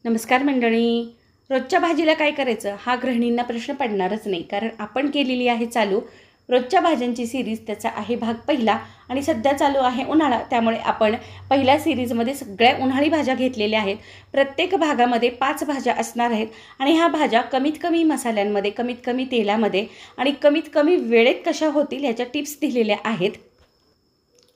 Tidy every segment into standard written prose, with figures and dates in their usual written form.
नमस्कार मंडळी. रोजच्या भाजीला काय करायचं हा गृहिणींना प्रश्न पडणारच नाही, कारण आपण केलेली आहे चालू रोजच्या भाज्यांची सिरीज. त्याचा आहे भाग पहिला आणि सध्या चालू आहे उन्हाळा, त्यामुळे आपण पहिल्या सिरीजमध्ये सगळ्या उन्हाळी भाज्या घेतलेल्या आहेत. प्रत्येक भागामध्ये 5 भाज्या असणार आहेत आणि ह्या भाज्या कमीत कमी मसाल्यांमध्ये, कमीत कमी तेलामध्ये आणि कमीत कमी वेळेत कशा होतील याच्या टिप्स दिलेल्या आहेत.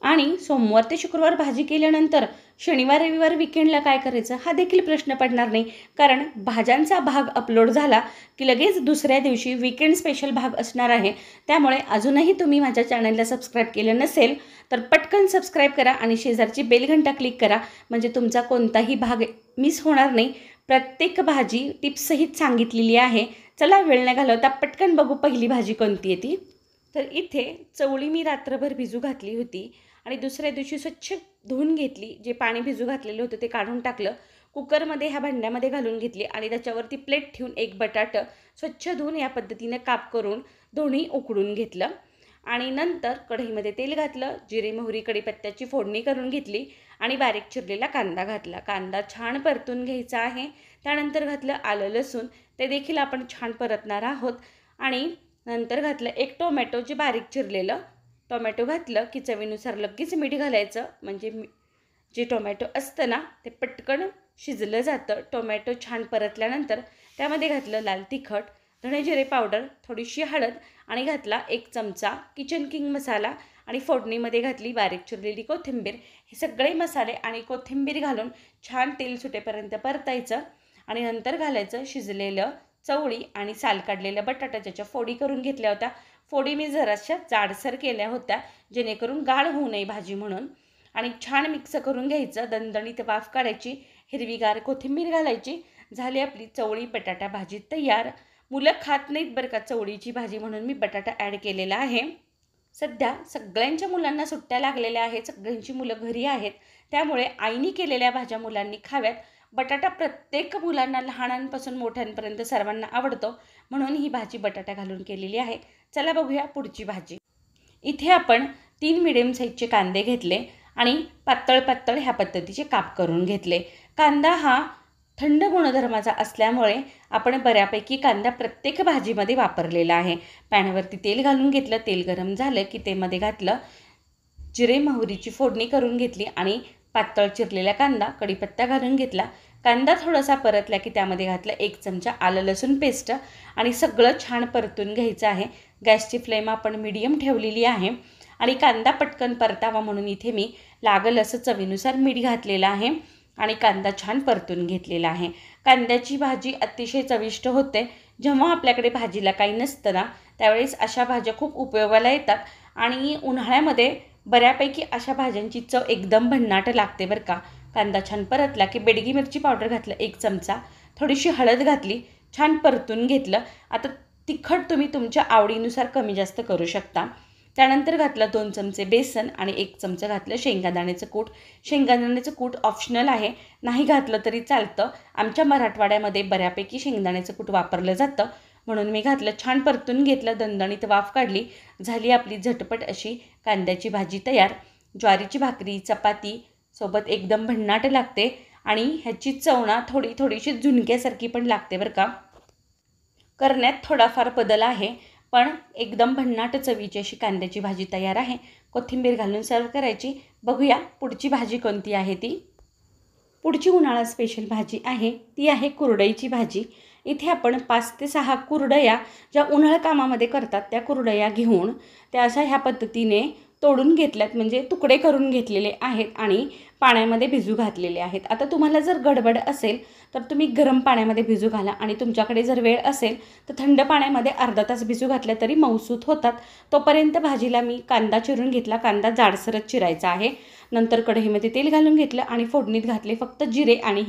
आणि सोमवार ते शुक्रवार भाजी केल्यानंतर शनिवार रविवार विकेंडला काय करायचं हा देखील प्रश्न पडणार नाही, कारण भाज्यांचा भाग अपलोड झाला की लगेच दुसऱ्या दिवशी विकेंड स्पेशल भाग असणार आहे. त्यामुळे अजूनही तुम्ही माझ्या चॅनलला सबस्क्राईब केलं नसेल तर पटकन सबस्क्राईब करा आणि शेजारची बेल घंटा क्लिक करा, म्हणजे तुमचा कोणताही भाग मिस होणार नाही. प्रत्येक भाजी टिप्ससहित सांगितलेली आहे. चला वेळ न घालवता पटकन बघू पहिली भाजी कोणती आहे ती. तर इथे चवळी मी रात्रभर भिजू घातली होती आणि दुसऱ्या दिवशी स्वच्छ धुवून घेतली. जे पाणी भिजू घातलेलं होतं ते काढून टाकलं. कुकरमध्ये ह्या भांड्यामध्ये घालून घेतली आणि त्याच्यावरती प्लेट ठेवून एक बटाटं स्वच्छ धुवून या पद्धतीने काप करून दोन्ही उकडून घेतलं. आणि नंतर कढईमध्ये तेल घातलं, जिरे मोहरी कढीपत्त्याची फोडणी करून घेतली आणि बारीक चिरलेला कांदा घातला. कांदा छान परतून घ्यायचा आहे. त्यानंतर घातलं आलं लसूण, ते देखील आपण छान परतणार आहोत. आणि नंतर घातलं एक टोमॅटो, जे बारीक चिरलेलं टोमॅटो घातलं की चवीनुसार लगेच मीठ घालायचं, म्हणजे जे टोमॅटो असतं ना ते पटकन शिजलं जातं. टोमॅटो छान परतल्यानंतर त्यामध्ये घातलं लाल तिखट, धणे जिरे पावडर, थोडीशी हळद आणि घातला 1 चमचा किचन किंग मसाला आणि फोडणीमध्ये घातली बारीक चिरलेली कोथिंबीर. हे सगळे मसाले आणि कोथिंबीर घालून छान तेल सुटेपर्यंत परतायचं आणि नंतर घालायचं शिजलेलं चवळी आणि साल काढलेल्या बटाटा, ज्याच्या फोडी करून घेतल्या होत्या. फोडी मी जराशा जाडसर केल्या होत्या जेणेकरून गाळ होऊ नये भाजी म्हणून. आणि छान मिक्स करून घ्यायचं. दणदणीत वाफ काढायची, हिरवीगार कोथिंबीर घालायची. झाली आपली चवळी बटाटा भाजी तयार. मुलं खात नाहीत बरं का चवळीची भाजी, म्हणून मी बटाटा ॲड केलेला आहे. सध्या सगळ्यांच्या मुलांना सुट्ट्या लागलेल्या आहेत, सगळ्यांची मुलं घरी आहेत, त्यामुळे आईने केलेल्या भाज्या मुलांनी खाव्यात. बटाटा प्रत्येक मुलांना लहानांपासून मोठ्यांपर्यंत सर्वांना आवडतो, म्हणून ही भाजी बटाटा घालून केलेली आहे. चला बघूया पुढची भाजी. इथे आपण 3 मिडियम साईजचे कांदे घेतले आणि पातळ पातळ ह्या पद्धतीचे काप करून घेतले. कांदा हा थंड गुणधर्माचा असल्यामुळे आपण बऱ्यापैकी कांदा प्रत्येक भाजीमध्ये वापरलेला आहे. पॅनवरती तेल घालून घेतलं. तेल गरम झालं की तेमध्ये घातलं जिरे मोहरीची फोडणी करून घेतली आणि पातळ चिरलेला कांदा, कढीपत्ता घालून घेतला. कांदा थोडासा परतला की त्यामध्ये घातलं 1 चमचा आलं लसूण पेस्ट आणि सगळं छान परतून घ्यायचं आहे. गॅसची फ्लेम आपण मीडियम ठेवलेली आहे आणि कांदा पटकन परतावा म्हणून इथे मी लागल असं चवीनुसार मीठ घातलेलं आहे आणि कांदा छान परतून घेतलेला आहे. कांद्याची भाजी अतिशय चविष्ट होते. जेव्हा आपल्याकडे भाजीला काही नसतं ना त्यावेळेस अशा भाज्या खूप उपयोगाला येतात आणि उन्हाळ्यामध्ये बऱ्यापैकी अशा भाज्यांची चव एकदम भन्नाट लागते बरं का. कांदा छान परतला की बेडगी मिरची पावडर घातलं 1 चमचा, थोडीशी हळद घातली, छान परतून घेतलं. आता तिखट तुम्ही तुमच्या आवडीनुसार कमी जास्त करू शकता. त्यानंतर घातलं 2 चमचे बेसन आणि 1 चमचा घातलं शेंगादाण्याचं कूट. शेंगादाण्याचं कूट ऑप्शनल आहे, नाही घातलं तरी चालतं. आमच्या मराठवाड्यामध्ये बऱ्यापैकी शेंगदाण्याचं कूट वापरलं जातं, म्हणून मी घातलं. छान परतून घेतलं, दणदणीत वाफ काढली. झाली आपली झटपट अशी कांद्याची भाजी तयार. ज्वारीची भाकरी, चपाती सोबत एकदम भन्नाट लागते आणि ह्याची चवणा थोडीशी झुणक्यासारखी पण लागते बरं का. करण्यात थोडाफार बदल आहे, पण एकदम भन्नाट चवीची अशी कांद्याची भाजी तयार आहे. कोथिंबीर घालून सर्व करायची. बघूया पुढची भाजी कोणती आहे ती. पुढची उन्हाळा स्पेशल भाजी आहे ती आहे कुरडईची भाजी. इथे आपण 5 ते 6 कुरडया ज्या उन्हाळ कामामध्ये करतात त्या कुरडया घेऊन त्या अशा ह्या पद्धतीने तोडून घेतल्यात, म्हणजे तुकडे करून घेतलेले आहेत आणि पाण्यामध्ये भिजू घातलेले आहेत. आता तुम्हाला जर गडबड असेल तर तुम्ही गरम पाण्यामध्ये भिजू घाला आणि तुमच्याकडे जर वेळ असेल तर थंड पाण्यामध्ये अर्धा तास भिजू घातल्या तरी मऊसूत होतात. तोपर्यंत भाजीला मी कांदा चिरून घेतला. कांदा जाडसरच चिरायचा आहे. नंतर कढईमध्ये तेल घालून घेतलं आणि फोडणीत घातले फक्त जिरे आणि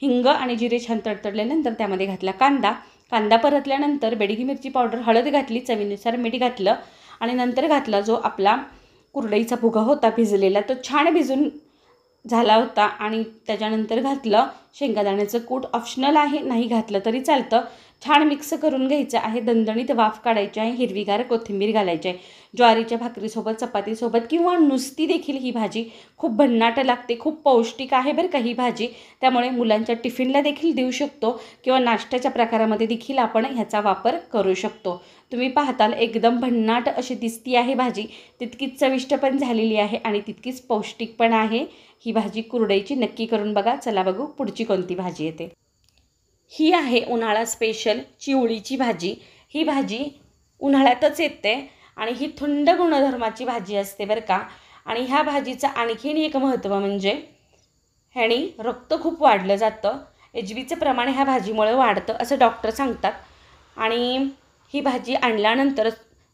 हिंग आणि जिरे छान तडतडल्यानंतर त्यामध्ये घातला कांदा परतल्यानंतर बेडगी मिरची पावडर, हळद घातली, चवीनुसार मीठ घातलं आणि नंतर घातला जो आपला कुरडईचा भुगा होता भिजलेला तो छान भिजून झाला होता आणि त्याच्यानंतर घातलं शेंगादाण्याचं कूट. ऑप्शनल आहे, नाही घातलं तरी चालतं. छान मिक्स करून घ्यायचं आहे. दणदणीत वाफ काढायची आहे. हिरवीगार कोथिंबीर घालायची आहे. ज्वारीच्या भाकरीसोबत, चपातीसोबत किंवा नुसती देखील ही भाजी खूप भन्नाट लागते. खूप पौष्टिक आहे बरं का ही भाजी. त्यामुळे मुलांच्या टिफिनला देखील देऊ शकतो किंवा नाश्त्याच्या प्रकारामध्ये देखील आपण ह्याचा वापर करू शकतो. तुम्ही पाहताल एकदम भन्नाट अशी दिसती आहे भाजी. तितकीच चविष्ट पण झालेली आहे आणि तितकीच पौष्टिक पण आहे. ही भाजी कुरडईची नक्की करून बघा. चला बघू पुढची कोणती भाजी येते. ही आहे उन्हाळा स्पेशल चिवळीची भाजी. ही भाजी उन्हाळ्यातच येते आणि ही थंड गुणधर्माची भाजी असते बरं का. आणि ह्या भाजीचं आणखीन एक महत्त्व म्हणजे ह्याने रक्त खूप वाढलं जातं. HBचं प्रमाण ह्या भाजीमुळे वाढतं असं डॉक्टर सांगतात. आणि ही भाजी आणल्यानंतर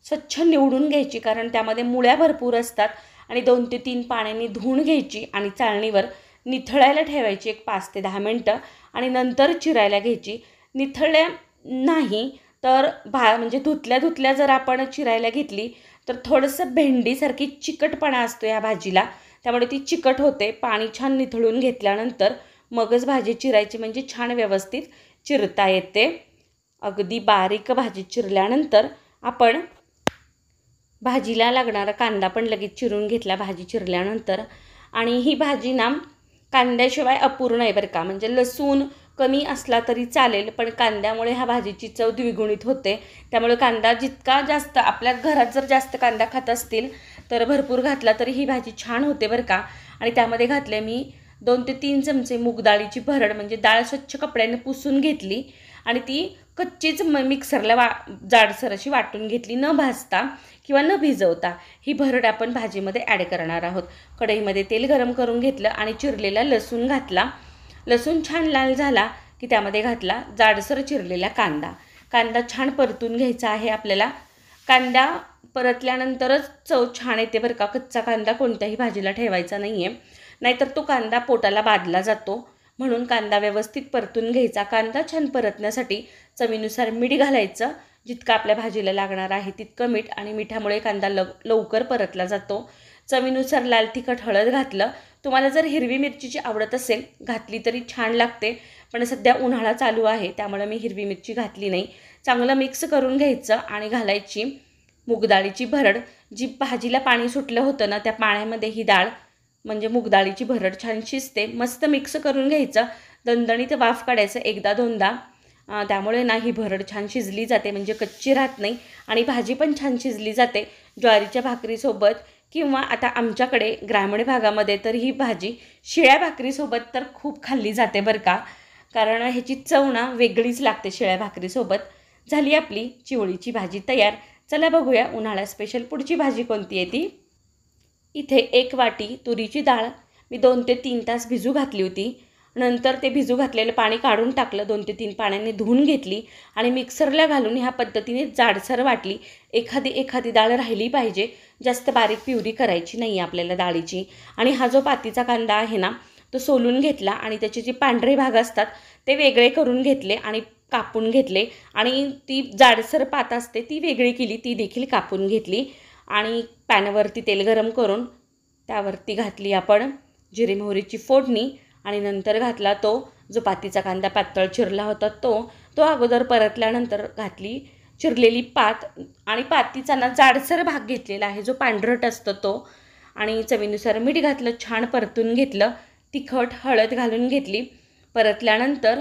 स्वच्छ निवडून घ्यायची, कारण त्यामध्ये मुळ्या भरपूर असतात. आणि 2 ते 3 पाण्याने धुवून घ्यायची आणि चाळणीवर निथळायला ठेवायची एक 5 ते 10 मिनटं आणि नंतर चिरायला घ्यायची. निथळल्या नाही तर म्हणजे धुतल्या जर आपण चिरायला घेतली तर थोडंसं भेंडीसारखी चिकटपणा असतो या भाजीला, त्यामुळे ती चिकट होते. पाणी छान निथळून घेतल्यानंतर मगच भाजी चिरायची, म्हणजे छान व्यवस्थित चिरता येते. अगदी बारीक भाजी चिरल्यानंतर आपण भाजीला लागणारा कांदा पण लगेच चिरून घेतला भाजी चिरल्यानंतर. आणि ही भाजी ना कांद्याशिवाय अपूर्ण आहे बरं का. म्हणजे लसूण कमी असला तरी चालेल, पण कांद्यामुळे ह्या भाजीची चव द्विगुणित होते. त्यामुळे कांदा जितका जास्त, आपल्या घरात जर जास्त कांदा खात असतील तर भरपूर घातला तरी ही भाजी छान होते बरं का. आणि त्यामध्ये घातले मी 2 ते 3 चमचे मूग डाळीची भरड, म्हणजे डाळ स्वच्छ कपड्याने पुसून घेतली आणि ती कच्चीच मिक्सरला जाडसर अशी वाटून घेतली, न भाजता किंवा न भिजवता. ही भरड आपण भाजीमध्ये ॲड करणार आहोत. कढईमध्ये तेल गरम करून घेतलं आणि चिरलेला लसूण घातला. लसूण छान लाल झाला की त्यामध्ये घातला जाडसर चिरलेला कांदा. कांदा छान परतून घ्यायचा आहे आपल्याला. कांदा परतल्यानंतरच चव छान येते बरं का. कच्चा कांदा कोणत्याही भाजीला ठेवायचा नाही आहे, नाहीतर तो कांदा पोटाला बाधला जातो. म्हणून कांदा व्यवस्थित परतून घ्यायचा. कांदा छान परतण्यासाठी चवीनुसार मीठ घालायचं. जितकं आपल्या भाजीला लागणार आहे तितकं मीठ, आणि मिठामुळे कांदा लवकर परतला जातो. चवीनुसार लाल तिखट, हळद घातलं. तुम्हाला जर हिरवी मिरचीची आवडत असेल घातली तरी छान लागते, पण सध्या उन्हाळा चालू आहे त्यामुळे मी हिरवी मिरची घातली नाही. चांगलं मिक्स करून घ्यायचं आणि घालायची मूगडाळीची भरड. जी भाजीला पाणी सुटलं होतं ना, त्या पाण्यामध्ये ही डाळ म्हणजे मूगडाळीची भरड छान शिजते. मस्त मिक्स करून घ्यायचं. दणदणीत वाफ काढायचं 1-2दा. त्यामुळे ना ही भरड छान शिजली जाते, म्हणजे कच्ची राहत नाही आणि भाजी पण छान शिजली जाते. ज्वारीच्या भाकरीसोबत किंवा आता आमच्याकडे ग्रामीण भागामध्ये तर ही भाजी शिळ्या भाकरीसोबत तर खूप खाल्ली जाते बरं का, कारण ह्याची चव ना वेगळीच लागते शिळ्या भाकरीसोबत. झाली आपली चिवळीची भाजी तयार. चला बघूया उन्हाळा स्पेशल पुढची भाजी कोणती आहे ती. इथे 1 वाटी तुरीची डाळ मी 2 ते 3 तास भिजू घातली होती. नंतर ते भिजू घातलेलं पाणी काढून टाकलं. 2 ते 3 पाण्याने धुवून घेतली आणि मिक्सरला घालून ह्या पद्धतीने जाडसर वाटली. एखादी डाळ राहिली पाहिजे, जास्त बारीक प्युरी करायची नाही आपल्याला डाळीची. आणि हा जो पातीचा कांदा आहे ना तो सोलून घेतला आणि त्याचे जे पांढरे भाग असतात ते वेगळे करून घेतले आणि कापून घेतले. आणि ती जाडसर पात असते ती वेगळी केली, ती देखील कापून घेतली. आणि पॅनवरती तेल गरम करून त्यावरती घातली आपण जिरे मोहरीची फोडणी आणि नंतर घातला तो जो पातीचा कांदा पातळ चिरला होता तो अगोदर परतल्यानंतर घातली चिरलेली पात. आणि पातीचा ना जाडसर भाग घेतलेला आहे जो पांढरट असतो तो. आणि चवीनुसार मीठ घातलं. छान परतून घेतलं. तिखट, हळद घालून घेतली. परतल्यानंतर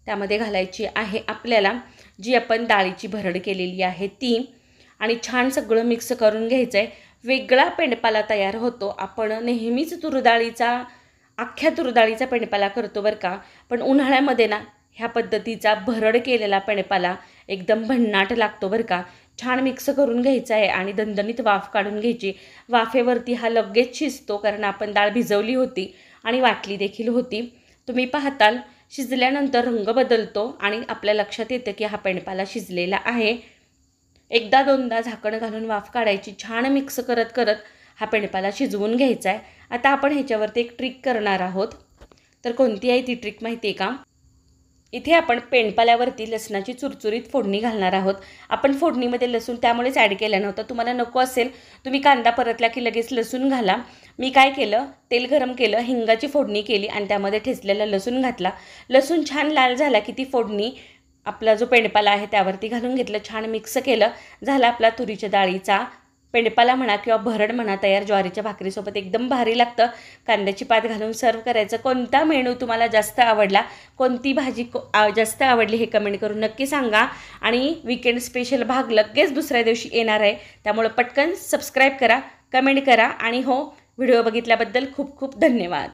त्यामध्ये घालायची आहे आपल्याला जी आपण डाळीची भरड केलेली आहे ती. आणि छान सगळं मिक्स करून घ्यायचं आहे. वेगळा पेंडपाला तयार होतो. आपण नेहमीच अख्ख्या तुरडाळीचा पेंडपाला करतो बरं का, पण उन्हाळ्यामध्ये ना ह्या पद्धतीचा भरड केलेला पेंडपाला एकदम भन्नाट लागतो बरं का. छान मिक्स करून घ्यायचा आहे आणि दणदणीत वाफ काढून घ्यायची. वाफेवरती हा लगेच शिजतो, कारण आपण डाळ भिजवली होती आणि वाटली देखील होती. तुम्ही पाहताल शिजल्यानंतर रंग बदलतो आणि आपल्या लक्षात येतं की हा पेंडपाला शिजलेला आहे. 1-2दा झाकण घालून वाफ काढायची. छान मिक्स करत करत हा पेंडपाला शिजवून घ्यायचा आहे. आता आपण ह्याच्यावरती एक ट्रिक करणार आहोत. तर कोणती आहे ती ट्रिक माहिती आहे का. इथे आपण पेंडपाल्यावरती लसणाची चुरचुरीत फोडणी घालणार आहोत। आपण फोडणीमध्ये लसूण त्यामुळेच ॲड केलं नव्हतं। तुम्हाला नको असेल तुम्ही कांदा परतला की लगेच लसूण घाला। मी काय केलं, तेल गरम केलं, हिंगाची फोडणी केली आणि त्यामध्ये ठेचलेला लसूण घातला। लसूण छान लाल झाला की ती फोडणी आपला जो पेंडपाला आहे त्यावरती घालून घेतलं, छान मिक्स केलं। झाला आपला तुरीच्या डाळीचा पेंडपाला म्हणा किंवा भरड म्हणा तयार। ज्वारीच्या भाकरीसोबत एकदम भारी लागतं। कांद्याची पात घालून सर्व करायचं। कोणता मेनू तुम्हाला जास्त आवडला, कोणती भाजी जास्त आवडली हे कमेंट करून नक्की सांगा। आणि वीकेंड स्पेशल भाग लगेच दुसऱ्या दिवशी येणार आहे, त्यामुळे पटकन सबस्क्राईब करा, कमेंट करा आणि हो, व्हिडिओ बघितल्याबद्दल खूप खूप धन्यवाद।